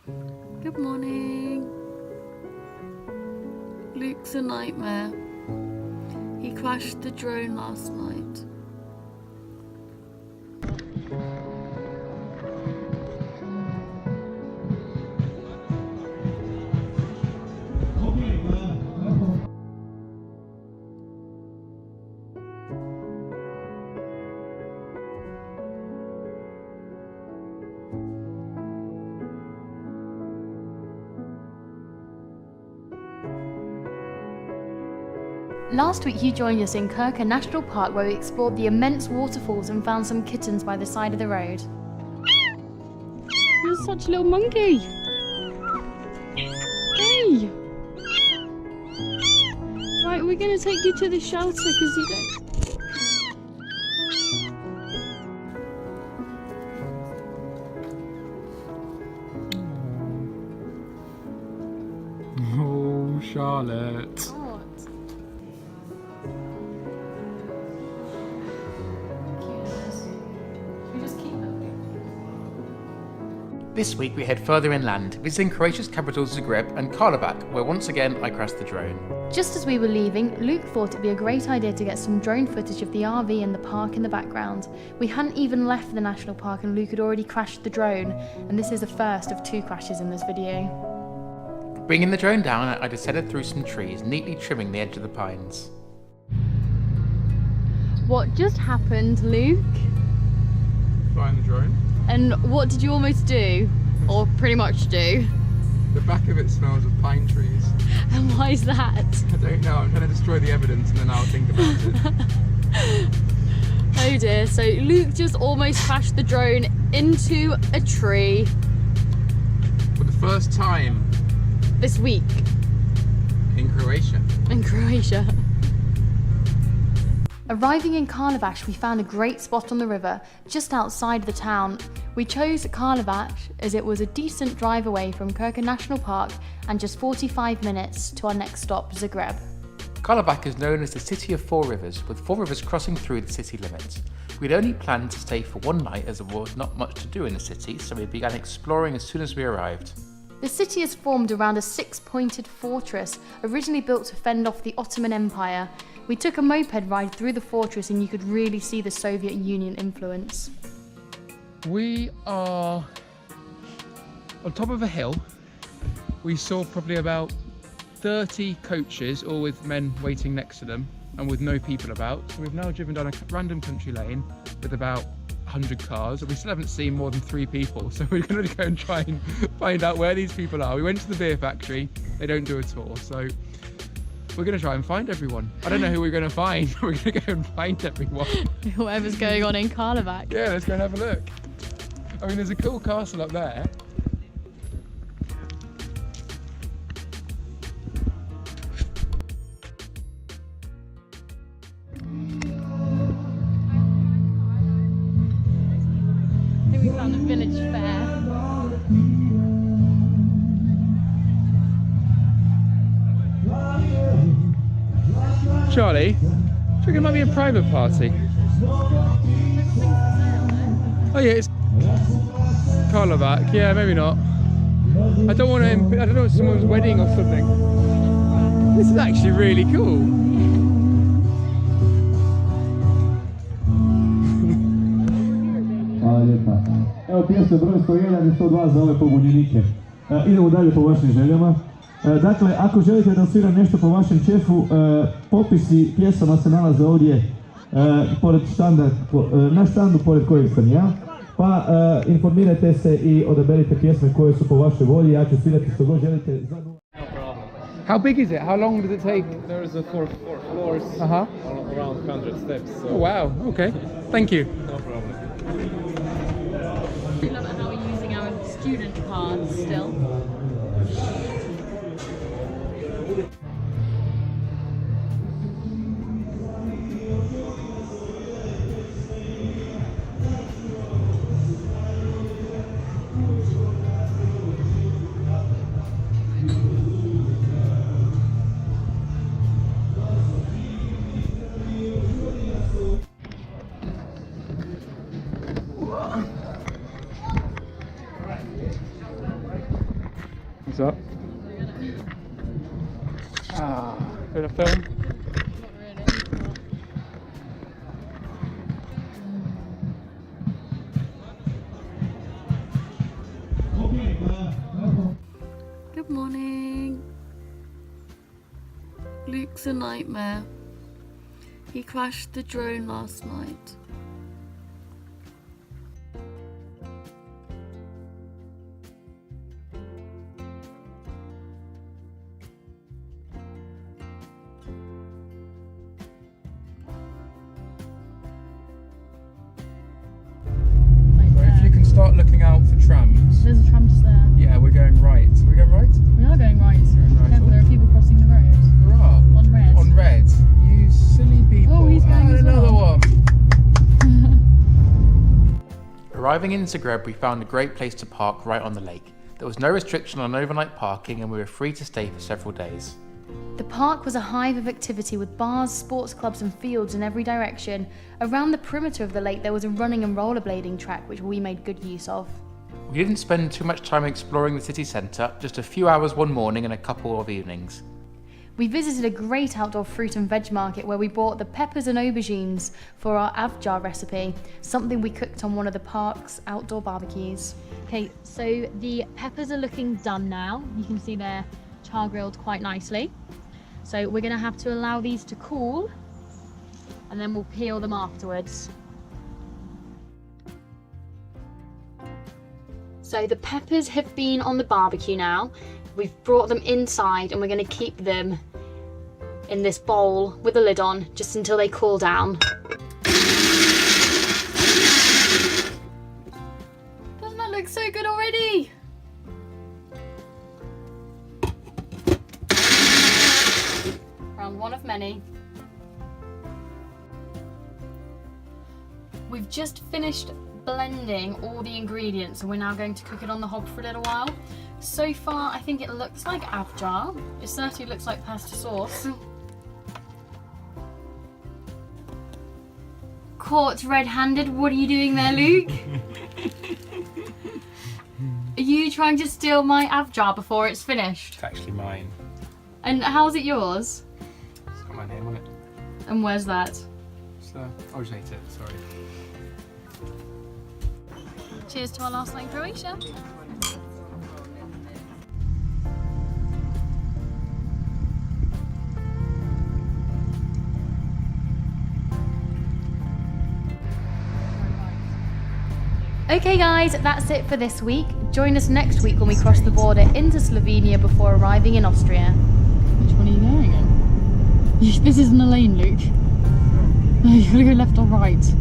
Good morning. Luke's a nightmare. He crashed the drone last night. Last week you joined us in Kirker National Park where we explored the immense waterfalls and found some kittens by the side of the road. You're such a little monkey. Hey! Right, we're going to take you to the shelter because you don't... Oh, Charlotte. What? We just keep them. This week we head further inland, visiting Croatia's capitals Zagreb and Karlovac, where once again I crashed the drone. Just as we were leaving, Luke thought it'd be a great idea to get some drone footage of the RV and the park in the background. We hadn't even left the national park and Luke had already crashed the drone, and this is the first of 2 crashes in this video. Bringing the drone down, I descended through some trees, neatly trimming the edge of the pines. What just happened, Luke? Flying the drone. And what did you almost do? Or pretty much do? The back of it smells of pine trees. And why is that? I don't know, I'm trying to destroy the evidence and then I'll think about it. Oh dear, so Luke just almost crashed the drone into a tree. For the first time This week in Croatia. in Croatia. Arriving in Karlovac, we found a great spot on the river, just outside the town. We chose Karlovac as it was a decent drive away from Kirker National Park and just 45 minutes to our next stop, Zagreb. Karlovac is known as the City of 4 Rivers, with 4 rivers crossing through the city limits. We'd only planned to stay for one night as there was not much to do in the city, so we began exploring as soon as we arrived. The city is formed around a 6-pointed fortress, originally built to fend off the Ottoman Empire. We took a moped ride through the fortress and you could really see the Soviet Union influence. We are on top of a hill. We saw probably about 30 coaches, all with men waiting next to them and with no people about. So we've now driven down a random country lane with about 100 cars. We still haven't seen more than 3 people, so we're going to go and try and find out where these people are. We went to the beer factory. They don't do a tour, so we're going to try and find everyone. I don't know who we're going to find, but we're going to go and find everyone. Whatever's going on in Karlovac. Yeah, let's go and have a look. I mean, there's a cool castle up there. I think we found a village fair. Charlie, do you think it might be a private party? Oh yeah, it's Karlovac. Yeah, maybe not. I don't want to. I don't know, it's someone's wedding or something. This is actually really cool. Hvala lijepa. Evo pjesme broj 101 i 102 za ove pobunjenike. Idemo dalje po vašim željama. Dakle, ako želite da sviram nešto po vašem čefu, popisi pjesama se nalaze ovdje pored štanda, na štandu pored kojeg sam ja. Pa informirajte se i odaberite pjesme koje su po vašoj volji. Ja ću svirati što god želite. How big is it? How long does it take? There's a four floors, around 100 steps. So Oh wow, okay. Thank you. no problem. I love how we're using our student cards still. What's up? Bit of film. Good morning. Luke's a nightmare. He crashed the drone last night. If you can start looking out for trams. There's a tram just there. Yeah, we're going right. Are we going right? We are going right. Right. Careful, there are people crossing the road. Hurrah. On red. On red. You silly people. Oh, he's going as another well. one. Arriving in Zagreb, we found a great place to park right on the lake. There was no restriction on overnight parking and we were free to stay for several days. The park was a hive of activity with bars, sports clubs and fields in every direction. Around the perimeter of the lake there was a running and rollerblading track which we made good use of. We didn't spend too much time exploring the city centre, just a few hours one morning and a couple of evenings. We visited a great outdoor fruit and veg market where we bought the peppers and aubergines for our avjar recipe, something we cooked on one of the park's outdoor barbecues. Okay, so the peppers are looking done now. You can see they're char grilled quite nicely. So we're gonna have to allow these to cool and then we'll peel them afterwards. So the peppers have been on the barbecue now. We've brought them inside and we're going to keep them in this bowl with the lid on just until they cool down. Doesn't that look so good already? Round one of many. We've just finished blending all the ingredients and we're now going to cook it on the hob for a little while. So far I think it looks like avjar. It certainly looks like pasta sauce. Caught red-handed, what are you doing there, Luke? Are you trying to steal my avjar before it's finished? It's actually mine. And how's it yours? It's got my name on it. And where's that? So I'll just eat it, sorry. Cheers to our last night in Croatia. Okay guys, that's it for this week. Join us next week when we cross the border into Slovenia before arriving in Austria. Which one are you going in? This isn't a lane, Luke. No, you gotta go left or right.